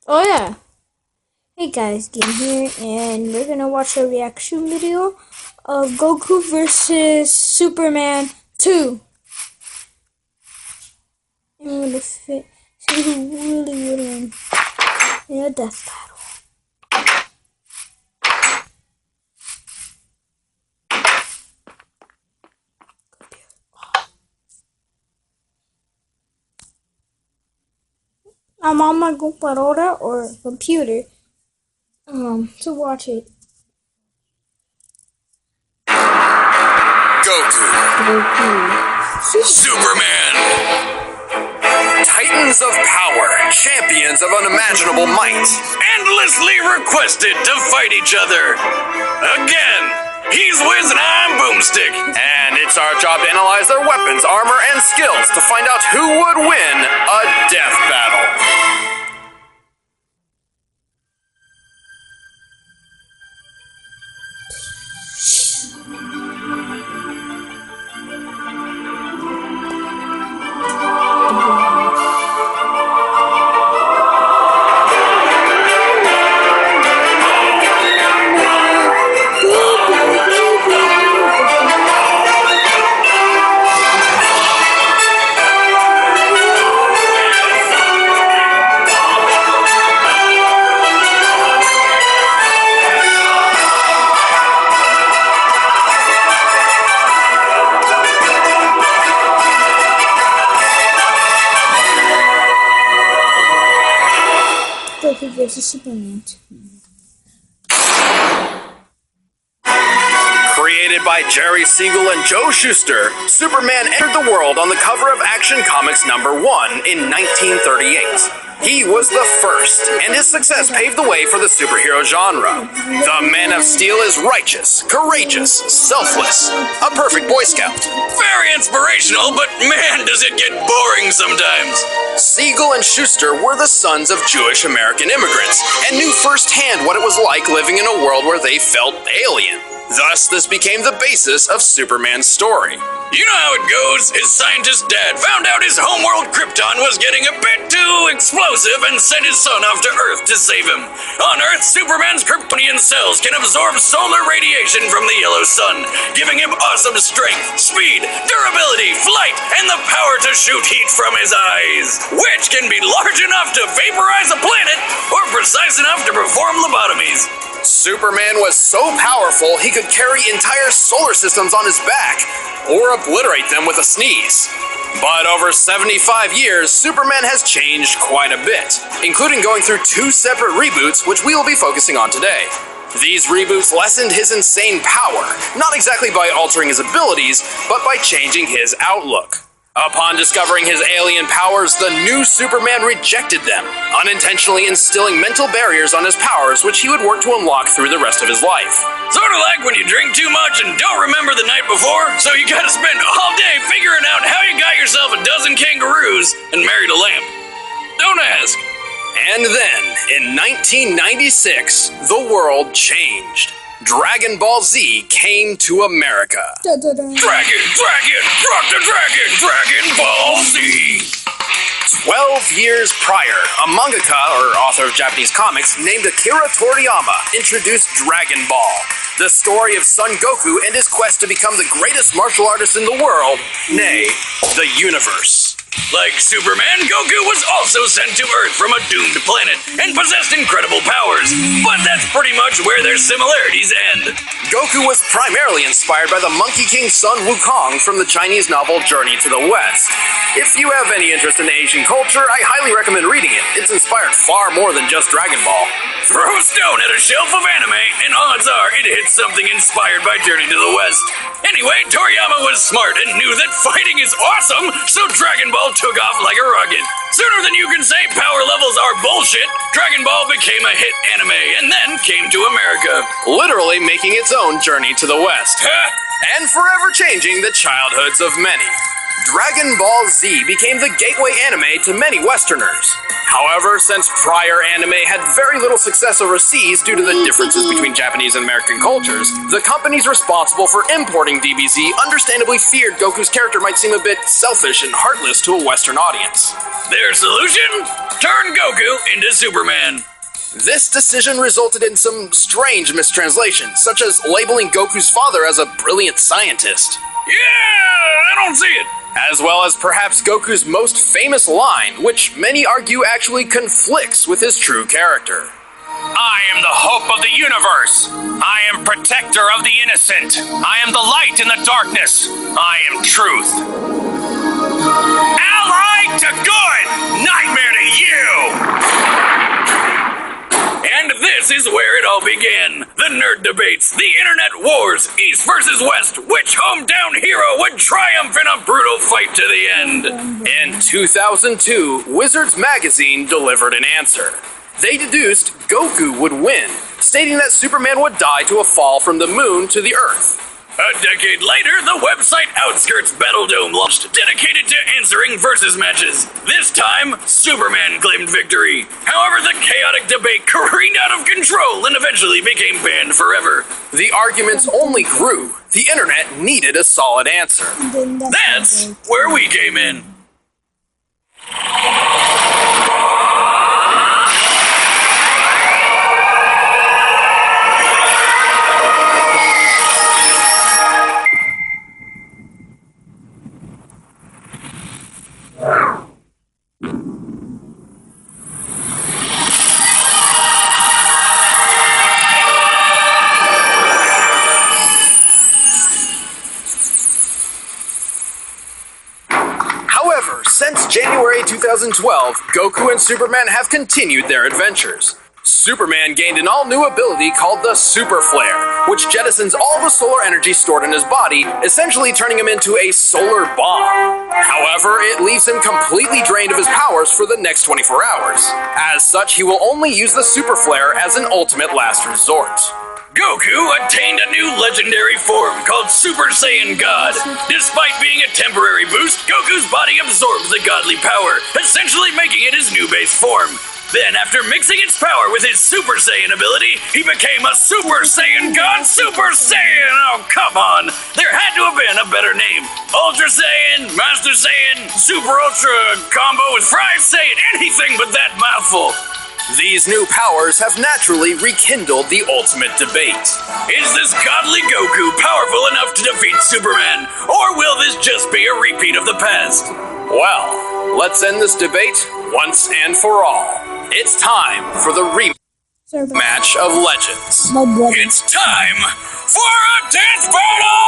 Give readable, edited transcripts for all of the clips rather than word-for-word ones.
Oh yeah. Hey guys, Game here, and we're gonna watch a reaction video of Goku versus Superman 2. And we're gonna see who really would win in a death battle. I'm on my computadora or computer to watch it. Goku. Superman. Titans of power, champions of unimaginable might, endlessly requested to fight each other. Again, he's Wiz and I'm Boomstick. And it's our job to analyze their weapons, armor, and skills to find out who would win a death battle. Goku versus Superman 2. Created by Jerry Siegel and Joe Shuster, Superman entered the world on the cover of Action Comics #1 in 1938. He was the first, and his success paved the way for the superhero genre. The Man of Steel is righteous, courageous, selfless, a perfect Boy Scout. Very inspirational, but man, does it get boring sometimes. Siegel and Shuster were the sons of Jewish American immigrants, and knew firsthand what it was like living in a world where they felt alien. Thus, this became the basis of Superman's story. You know how it goes. His scientist dad found out his homeworld Krypton was getting a bit too explosive and sent his son off to Earth to save him. On Earth, Superman's Kryptonian cells can absorb solar radiation from the yellow sun, giving him awesome strength, speed, durability, flight, and the power to shoot heat from his eyes, which can be large enough to vaporize a planet or precise enough to perform lobotomies. Superman was so powerful he could carry entire solar systems on his back, or obliterate them with a sneeze. But over 75 years, Superman has changed quite a bit, including going through 2 separate reboots, which we will be focusing on today. These reboots lessened his insane power, not exactly by altering his abilities, but by changing his outlook. Upon discovering his alien powers, the new Superman rejected them, unintentionally instilling mental barriers on his powers, which he would work to unlock through the rest of his life. Sort of like when you drink too much and don't remember the night before, so you gotta spend all day figuring out how you got yourself a dozen kangaroos and married a lamp. Don't ask. And then, in 1996, the world changed. Dragon Ball Z came to America. Dragon, rock the dragon, Dragon Ball Z! 12 years prior, a mangaka, or author of Japanese comics, named Akira Toriyama introduced Dragon Ball, the story of Son Goku and his quest to become the greatest martial artist in the world, nay, the universe. Like Superman, Goku was also sent to Earth from a doomed planet and possessed incredible powers, but that's pretty much where their similarities end. Goku was primarily inspired by the Monkey King Sun Wukong from the Chinese novel Journey to the West. If you have any interest in Asian culture, I highly recommend reading it. It's inspired far more than just Dragon Ball. Throw a stone at a shelf of anime, and odds are it hits something inspired by Journey to the West. Anyway, Toriyama was smart and knew that fighting is awesome, so Dragon Ball took off like a rocket. Sooner than you can say power levels are bullshit, Dragon Ball became a hit anime and then came to America, literally making its own journey to the West, and forever changing the childhoods of many. Dragon Ball Z became the gateway anime to many Westerners. However, since prior anime had very little success overseas due to the differences between Japanese and American cultures, the companies responsible for importing DBZ understandably feared Goku's character might seem a bit selfish and heartless to a Western audience. Their solution? turn Goku into Superman. This decision resulted in some strange mistranslations, such as labeling Goku's father as a brilliant scientist. Yeah, I don't see it. As well as perhaps Goku's most famous line, which many argue actually conflicts with his true character. I am the hope of the universe. I am protector of the innocent. I am the light in the darkness. I am truth. Ally to good, nightmare to you. And this is where it all began. The nerd debates, the internet wars, East versus West, which hometown hero would triumph in a brutal fight to the end. In 2002, Wizards Magazine delivered an answer. They deduced Goku would win, stating that Superman would die to a fall from the moon to the Earth. A decade later, the website Outskirts Battledome launched, dedicated to answering versus matches. This time, Superman claimed victory. However, the chaotic debate careened out of control and eventually became banned forever. The arguments only grew. The internet needed a solid answer. That's where we came in. However, since January 2012, Goku and Superman have continued their adventures. Superman gained an all-new ability called the Super Flare, which jettisons all the solar energy stored in his body, essentially turning him into a solar bomb. However, it leaves him completely drained of his powers for the next 24 hours. As such, he will only use the Super Flare as an ultimate last resort. Goku attained a new legendary form called Super Saiyan God. Despite being a temporary boost, Goku's body absorbs the godly power, essentially making it his new base form. Then, after mixing its power with his Super Saiyan ability, he became a Super Saiyan God Super Saiyan! Oh, come on! There had to have been a better name. Ultra Saiyan, Master Saiyan, Super Ultra, combo with Fry Saiyan, anything but that mouthful. These new powers have naturally rekindled the ultimate debate. Is this godly Goku powerful enough to defeat Superman, or will this just be a repeat of the past? Well, let's end this debate once and for all. It's time for the rematch of Legends. It's time for a dance battle!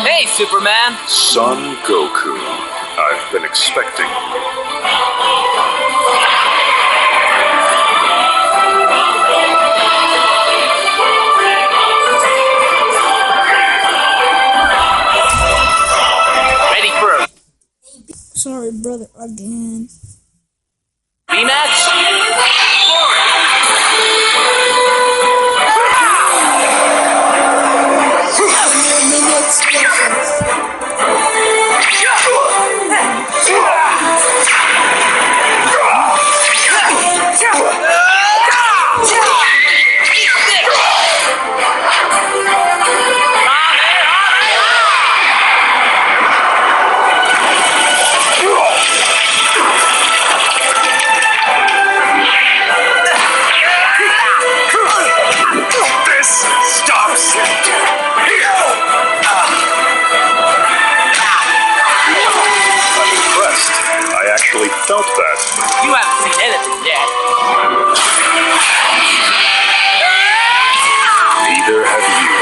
Hey, Superman! Son Goku, I've been expecting. Ready for a Sorry, brother, again. rematch? Maybe explosive. Felt that. You haven't seen anything yet. Neither have you.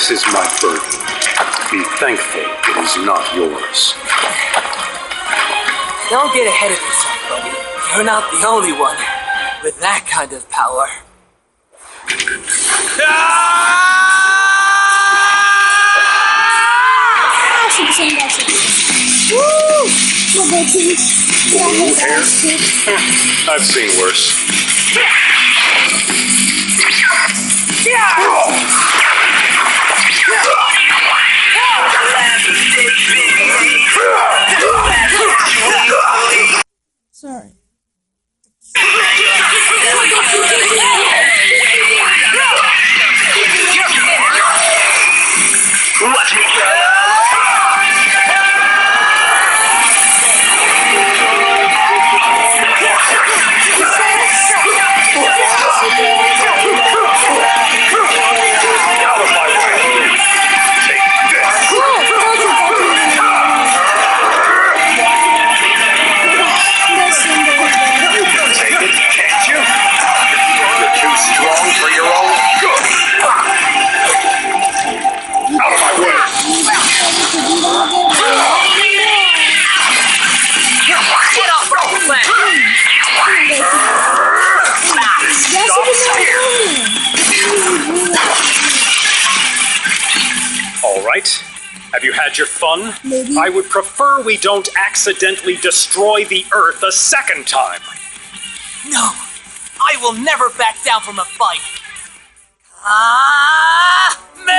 This is my burden. Be thankful it is not yours. Don't get ahead of yourself, buddy. You're not the only one with that kind of power. Woo! We'll go to his ass. I've seen worse. Sorry. Have you had your fun? Maybe. I would prefer we don't accidentally destroy the Earth a second time. No, I will never back down from a fight. Ah, me!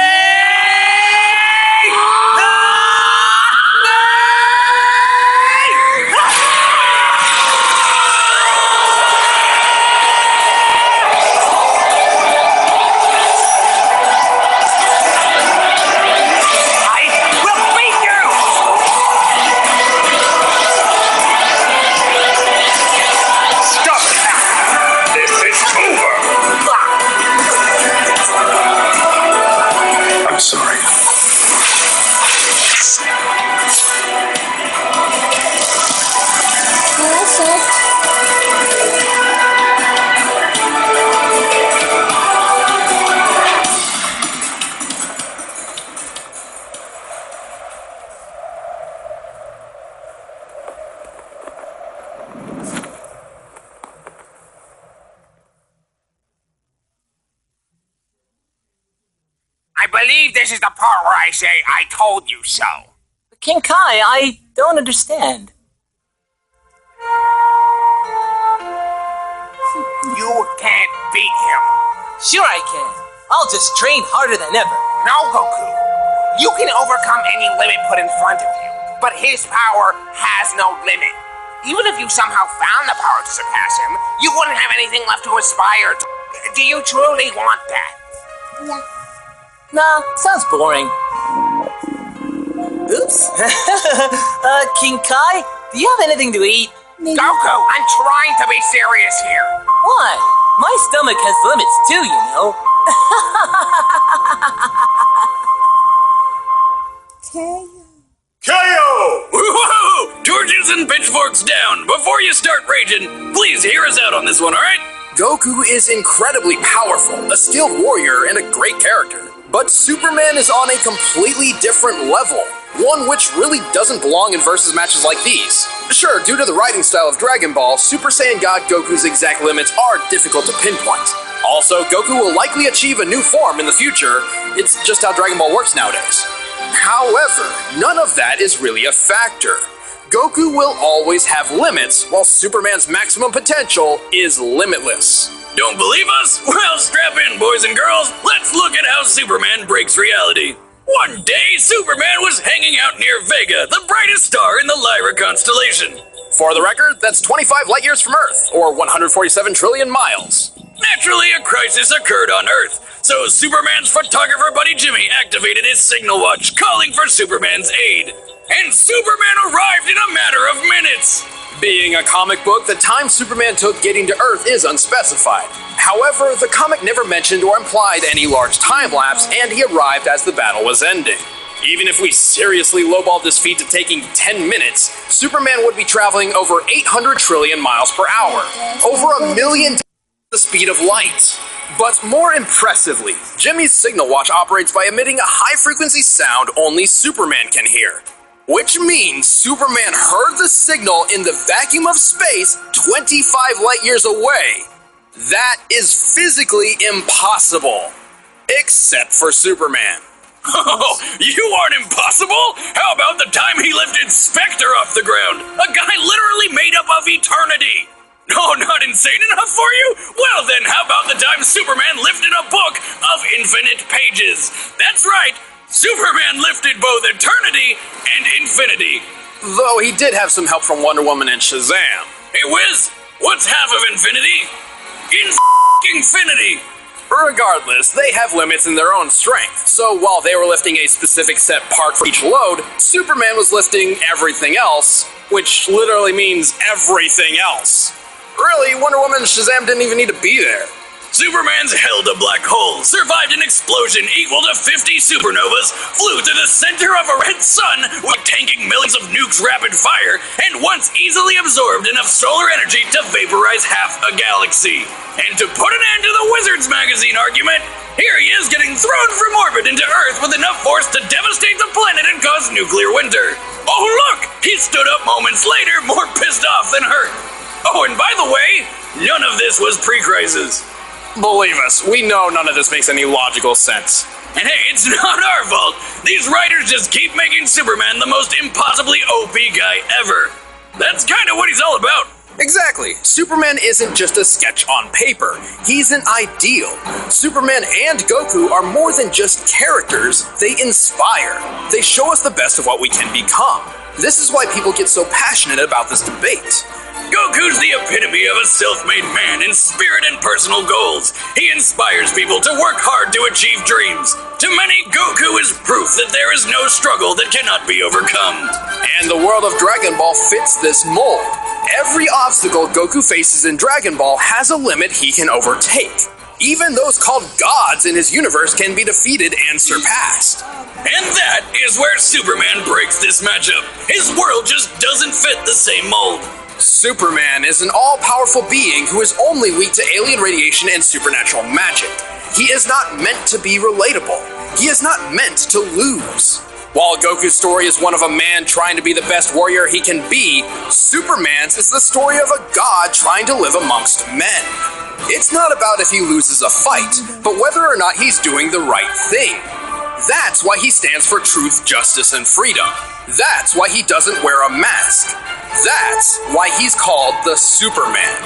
I believe this is the part where I say, I told you so. King Kai, I don't understand. You can't beat him. Sure I can. I'll just train harder than ever. No, Goku. You can overcome any limit put in front of you, but his power has no limit. Even if you somehow found the power to surpass him, you wouldn't have anything left to aspire to. Do you truly want that? Yeah. Nah, sounds boring. Oops. King Kai, do you have anything to eat? Maybe. Goku, I'm trying to be serious here. What? My stomach has limits too, you know. Okay. KO! Whoa! Torches and pitchforks down! Before you start raging, please hear us out on this one, alright? Goku is incredibly powerful, a skilled warrior, and a great character. But Superman is on a completely different level, one which really doesn't belong in versus matches like these. Sure, due to the writing style of Dragon Ball, Super Saiyan God Goku's exact limits are difficult to pinpoint. Also, Goku will likely achieve a new form in the future. It's just how Dragon Ball works nowadays. However, none of that is really a factor. Goku will always have limits, while Superman's maximum potential is limitless. Don't believe us? Well, strap in, boys and girls. Let's look at how Superman breaks reality. One day, Superman was hanging out near Vega, the brightest star in the Lyra constellation. For the record, that's 25 light years from Earth, or 147 trillion miles. Naturally, a crisis occurred on Earth, so Superman's photographer buddy Jimmy activated his signal watch, calling for Superman's aid. And Superman arrived in a matter of minutes! Being a comic book, the time Superman took getting to Earth is unspecified. However, the comic never mentioned or implied any large time lapse, and he arrived as the battle was ending. Even if we seriously lowballed this feat to taking 10 minutes, Superman would be traveling over 800 trillion miles per hour. Over a million times the speed of light. But more impressively, Jimmy's signal watch operates by emitting a high-frequency sound only Superman can hear. Which means Superman heard the signal in the vacuum of space 25 light-years away. That is physically impossible. Except for Superman. Oh, you aren't impossible! How about the time he lifted Spectre off the ground? A guy literally made up of eternity! No, not insane enough for you? Well then, how about the time Superman lifted a book of infinite pages? That's right, Superman lifted both eternity and infinity. Though he did have some help from Wonder Woman and Shazam. Hey Wiz, what's half of infinity? Infinity! Regardless, they have limits in their own strength, so while they were lifting a specific set part for each load, Superman was lifting everything else, which literally means everything else. Really, Wonder Woman and Shazam didn't even need to be there. Superman's held a black hole, survived an explosion equal to 50 supernovas, flew to the center of a red sun with tanking millions of nukes rapid fire, and once easily absorbed enough solar energy to vaporize half a galaxy. And to put an end to the Wizards magazine argument, here he is getting thrown from orbit into Earth with enough force to devastate the planet and cause nuclear winter. Oh look! He stood up moments later more pissed off than hurt. Oh, and by the way, none of this was pre-crisis. Believe us, we know none of this makes any logical sense. And hey, it's not our fault. These writers just keep making Superman the most impossibly OP guy ever. That's kind of what he's all about. Exactly. Superman isn't just a sketch on paper. He's an ideal. Superman and Goku are more than just characters. They inspire. They show us the best of what we can become. This is why people get so passionate about this debate. Goku's the epitome of a self-made man in spirit and personal goals. He inspires people to work hard to achieve dreams. To many, Goku is proof that there is no struggle that cannot be overcome. And the world of Dragon Ball fits this mold. Every obstacle Goku faces in Dragon Ball has a limit he can overtake. Even those called gods in his universe can be defeated and surpassed. And that is where Superman breaks this matchup. His world just doesn't fit the same mold. Superman is an all-powerful being who is only weak to alien radiation and supernatural magic. He is not meant to be relatable. He is not meant to lose. While Goku's story is one of a man trying to be the best warrior he can be, Superman's is the story of a god trying to live amongst men. It's not about if he loses a fight, but whether or not he's doing the right thing. That's why he stands for truth, justice, and freedom. That's why he doesn't wear a mask. That's why he's called the Superman.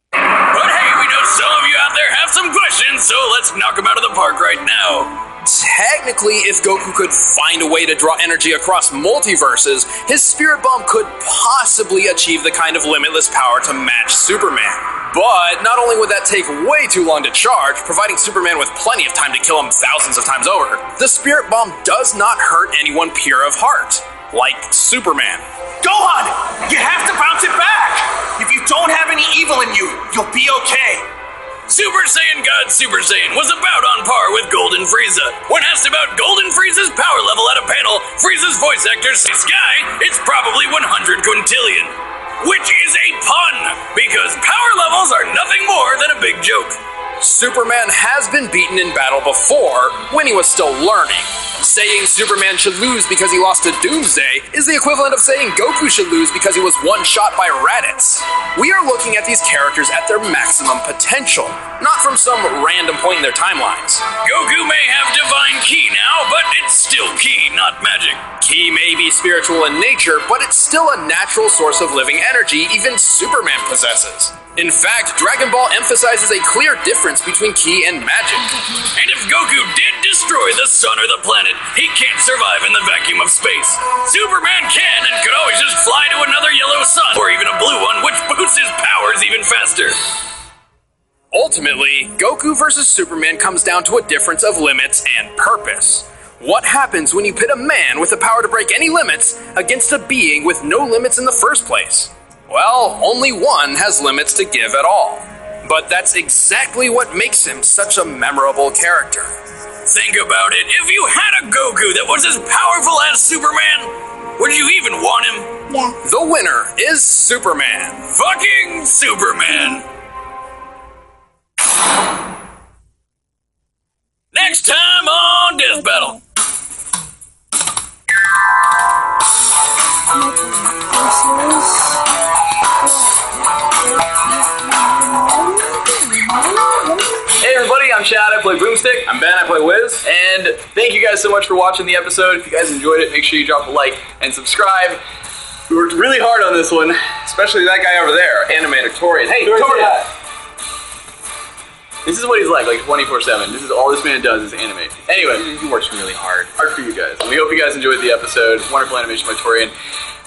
But hey, we know some of you out there have some questions, so let's knock them out of the park right now. Technically, if Goku could find a way to draw energy across multiverses, his spirit bomb could possibly achieve the kind of limitless power to match Superman. But not only would that take way too long to charge, providing Superman with plenty of time to kill him thousands of times over, the spirit bomb does not hurt anyone pure of heart, like Superman. Gohan! You have to bounce it back! If you don't have any evil in you, you'll be okay. Super Saiyan God Super Saiyan was about on par with Golden Frieza. When asked about Golden Frieza's power level at a panel, Frieza's voice actor said, "Sky, it's probably 100 quintillion." Which is a pun, because power levels are nothing more than a big joke. Superman has been beaten in battle before, when he was still learning. Saying Superman should lose because he lost to Doomsday is the equivalent of saying Goku should lose because he was one-shot by Raditz. We are looking at these characters at their maximum potential, not from some random point in their timelines. Goku may have divine ki now, but it's still ki, not magic. Ki may be spiritual in nature, but it's still a natural source of living energy even Superman possesses. In fact, Dragon Ball emphasizes a clear difference between ki and magic. And if Goku did destroy the sun or the planet, he can't survive in the vacuum of space. Superman can and could always just fly to another yellow sun, or even a blue one, which boosts his powers even faster. Ultimately, Goku versus Superman comes down to a difference of limits and purpose. What happens when you pit a man with the power to break any limits against a being with no limits in the first place? Well, only one has limits to give at all. But that's exactly what makes him such a memorable character. Think about it. If you had a Goku that was as powerful as Superman, Would you even want him? Yeah. The winner is Superman. Fucking Superman! Next time on Death Battle. Hey everybody, I'm Chad, I play Boomstick. I'm Ben, I play Wiz. And thank you guys so much for watching the episode. If you guys enjoyed it, make sure you drop a like and subscribe. We worked really hard on this one. Especially that guy over there, Animator Torian. Hey, Torian! This is what he's like 24/7. This is all this man does is animate. Anyway, He works really hard. hard for you guys. We hope you guys enjoyed the episode. Wonderful animation by Torian.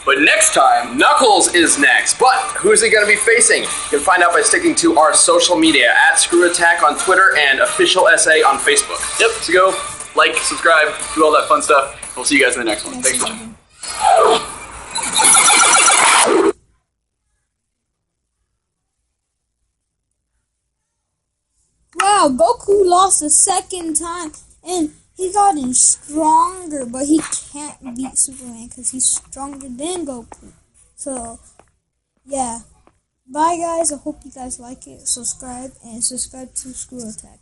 But next time, Knuckles is next, but who's he going to be facing? You can find out by sticking to our social media at Screw Attack on Twitter and Official SA on Facebook. yep, so go, like, subscribe, do all that fun stuff. We'll see you guys in the next one. Thanks for watching. Wow, Goku lost the second time, and he gotten stronger, but he can't beat Superman because he's stronger than Goku. So, yeah. Bye, guys. I hope you guys like it. Subscribe, and subscribe to Screw Attack.